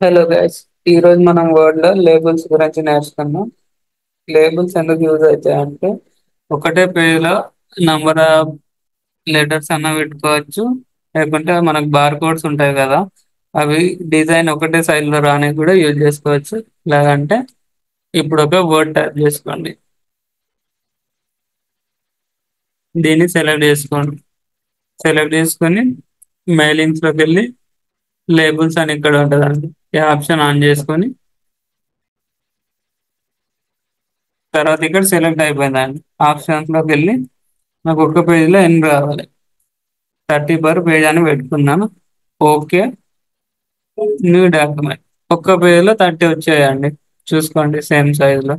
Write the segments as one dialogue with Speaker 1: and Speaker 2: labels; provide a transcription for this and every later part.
Speaker 1: Hello guys, ఈ రోజు మనం వర్డ్ లో లేబుల్స్ గురించి నేర్చుకున్నాం. లేబుల్స్ ఎందుకు యూజ్ అవుతాయి అంటే ఒకటే పేజ్ లో నంబర్ ఆఫ్ లెటర్స్ అన్న పెట్టుకోవచ్చు. లేకుంటే మనకు బార్ కోడ్స్ ఉంటాయి కదా, అవి డిజైన్ ఒకటే సైజ్ లో రానికి కూడా యూజ్ చేసుకోవచ్చు. లేదంటే ఇప్పుడు ఒక వర్డ్ టైప్ చేసుకోండి, దీన్ని సెలెక్ట్ చేసుకోండి. సెలెక్ట్ చేసుకొని మెయిలింగ్స్ లోకి వెళ్ళి లేబుల్స్ అని ఇక్కడ ఉంటుందండి, ఈ ఆప్షన్ ఆన్ చేసుకొని తర్వాత ఇక్కడ సెలెక్ట్ అయిపోయిందండి. ఆప్షన్స్ లోకి వెళ్ళి నాకు ఒక్క పేజ్ లో ఎన్ని రావాలి, 30 పర్ పేజ్ అని పెట్టుకున్నాను. Okay, new document. ఒక్క పేజ్ లో 30 వచ్చాయండి. చూసుకోండి సేమ్ సైజ్ లో.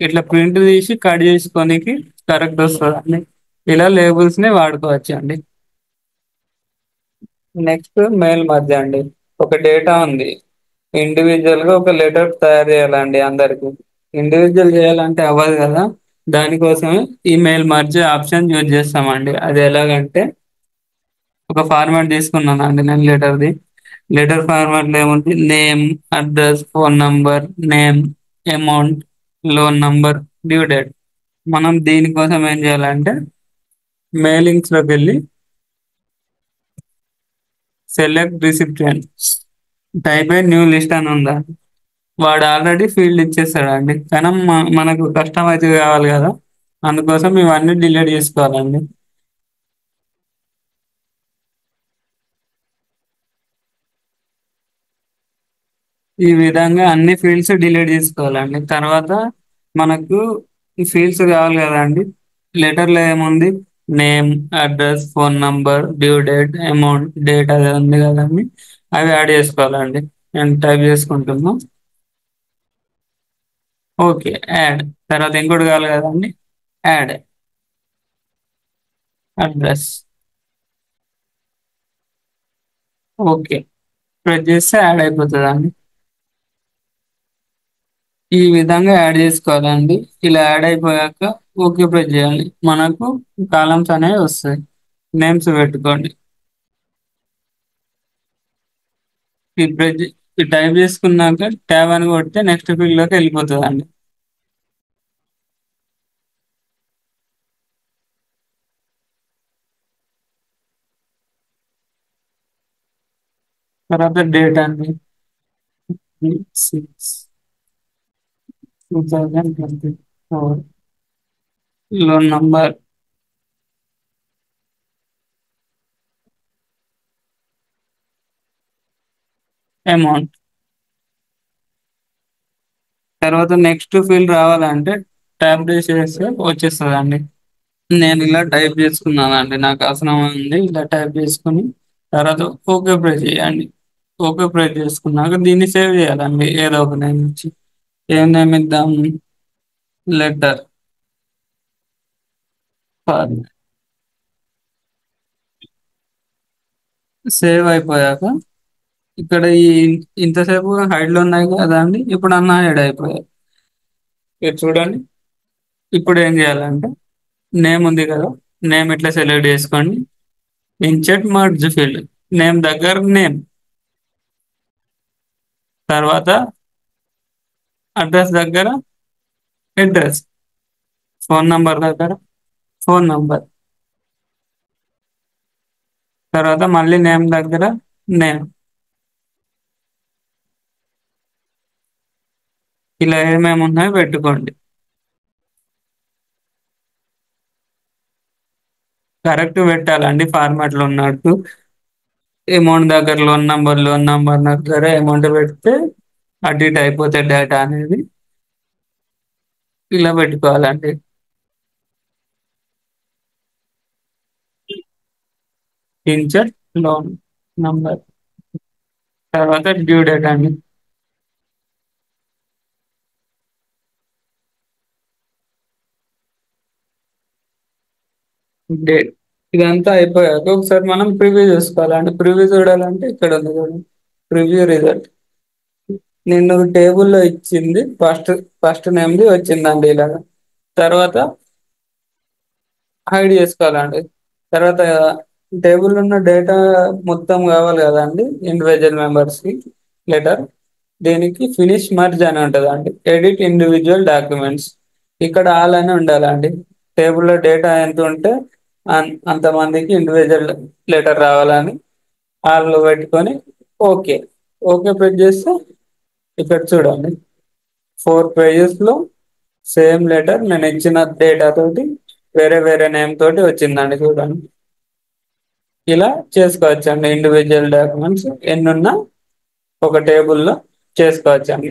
Speaker 1: ఇట్లా ప్రింట్ తీసి కట్ చేసుకోనికి కరెక్ట్ వస్తుందండి. ఇలా లేబుల్స్ ని వాడుకోవచ్చు అండి. నెక్స్ట్ మెయిల్ మధ్య అండి, ఒక డేటా ఉంది. ఇండివిజువల్ గా ఒక లెటర్ తయారు చేయాలండి అందరికి. ఇండివిజువల్ చేయాలంటే అవ్వదు కదా, దానికోసమే ఈమెయిల్ మర్జ్ ఆప్షన్ యూజ్ చేస్తామండి. అది ఎలాగంటే ఒక ఫార్మాట్ తీసుకున్నాను అండి నేను లెటర్ది. లెటర్ ఫార్మాట్ లో ఏముంది, name, address, phone number, name, amount, loan number, due date. మనం దీనికోసం ఏం చేయాలంటే మెయిలింగ్స్ లోకి వెళ్ళి select recipient, type a new list అని ఉందా, వాడు ఆల్రెడీ ఫీల్డ్ ఇచ్చేస్తాడండి. కానీ మనకు కస్టమైజ్ కావాలి కదా, అందుకోసం ఇవన్నీ డిలీట్ చేసుకోవాలండి. ఈ విధంగా అన్ని ఫీల్డ్స్ డిలీట్ చేసుకోవాలండి. తర్వాత మనకు ఈ ఫీల్డ్స్ కావాలి కదండి. లెటర్లో ఏముంది, name, address, phone number, due date, amount, date అది ఉంది కదండి, అవి యాడ్ చేసుకోవాలండి. నేను టైప్ చేసుకుంటున్నాను. Okay, add. తర్వాత ఇంకోటి కావాలి కదండి, యాడ్ అడ్రస్. ఓకే, ప్రెస్ చేస్తే యాడ్ అయిపోతుందండి. ఈ విధంగా యాడ్ చేసుకోవాలండి. ఇలా యాడ్ అయిపోయాక ఓకే ప్రెస్ చేయాలి. మనకు కాలమ్స్ అనేవి వస్తాయి. నేమ్స్ పెట్టుకోండి. ఈ ప్రెస్ ఈ టైప్ చేసుకున్నాక ట్యాబ్ అని కొడితే నెక్స్ట్ ఫీల్డ్ లోకి వెళ్ళిపోతుందండి. తర్వాత డేట్ అండి, 6/2024. Loan number, amount. తర్వాత నెక్స్ట్ ఫీల్డ్ రావాలంటే ట్యాబ్ చేస్తే వచ్చేస్తుందండి. నేను ఇలా టైప్ చేసుకున్నానండి, నాకు అవసరం ఉంది. ఇలా టైప్ చేసుకుని తర్వాత ఓకే ప్రెస్ చేయండి. ఓకే ప్రెస్ చేసుకున్నాక దీన్ని సేవ్ చేయాలండి. ఏదో ఒక నేమ్ ఇచ్చి, ఏం నేమ్ ఇద్దాం, లెటర్ ఫర్. సేవ్ అయిపోయాక ఇక్కడ ఈ ఇంతసేపు హైడ్ లో ఉన్నాయి కదా అండి, ఇప్పుడు అన్న హైడ్ అయిపోయాయి. ఇక్కడ చూడండి. ఇప్పుడు ఏం చేయాలంటే నేమ్ ఉంది కదా, నేమ్ ఇట్లా సెలెక్ట్ చేసుకోండి. ఇన్సెట్ మర్జ్ ఫీల్డ్, నేమ్ దగ్గర నేమ్, తర్వాత అడ్రస్ దగ్గర అడ్రస్, ఫోన్ నంబర్ దగ్గర ఫోన్ నంబర్, తర్వాత మళ్ళీ నేమ్ దగ్గర నేమ్. ఇలా ఏమేమి ఉన్నాయో పెట్టుకోండి. కరెక్ట్ పెట్టాలండి ఫార్మాట్ లో ఉన్నట్టు. అమౌంట్ దగ్గర లోన్ నంబర్ దగ్గర అమౌంట్ పెడితే అటు ఇటు అయిపోతే డేటా అనేది. ఇలా పెట్టుకోవాలండి. ఇన్సర్ట్ లోన్ నంబర్, తర్వాత డ్యూ డేట్ అండి. డేట్. ఇదంతా అయిపోయాక ఒకసారి మనం ప్రివ్యూ చూసుకోవాలండి. ప్రివ్యూ చూడాలంటే ఇక్కడ ఉంది చూడండి, ప్రివ్యూ రిజల్ట్. నేను టేబుల్లో ఇచ్చింది ఫస్ట్ ఫస్ట్ నేమ్ది వచ్చిందండి ఇలాగా. తర్వాత హైడ్ చేసుకోవాలండి. తర్వాత టేబుల్ ఉన్న డేటా మొత్తం కావాలి కదండి ఇండివిజువల్ మెంబర్స్ కి లెటర్. దీనికి ఫినిష్ మర్జ్ అని ఉంటుంది అండి. ఎడిట్ ఇండివిజువల్ డాక్యుమెంట్స్, ఇక్కడ ఆల్ అని ఉండాలండి. టేబుల్లో డేటా ఎంత ఉంటే అంతమందికి ఇండివిజువల్ లెటర్ రావాలని ఆల్ పెట్టుకొని ఓకే ఓకే ప్రెస్ చేస్తే ఇక్కడ చూడండి 4 పేజెస్లో సేమ్ లెటర్ నేను ఇచ్చిన డేటా తోటి వేరే వేరే నేమ్ తోటి వచ్చిందండి. చూడండి, ఇలా చేసుకోవచ్చండి. ఇండివిజువల్ డాక్యుమెంట్స్ ఎన్నున్నా ఒక టేబుల్లో చేసుకోవచ్చండి.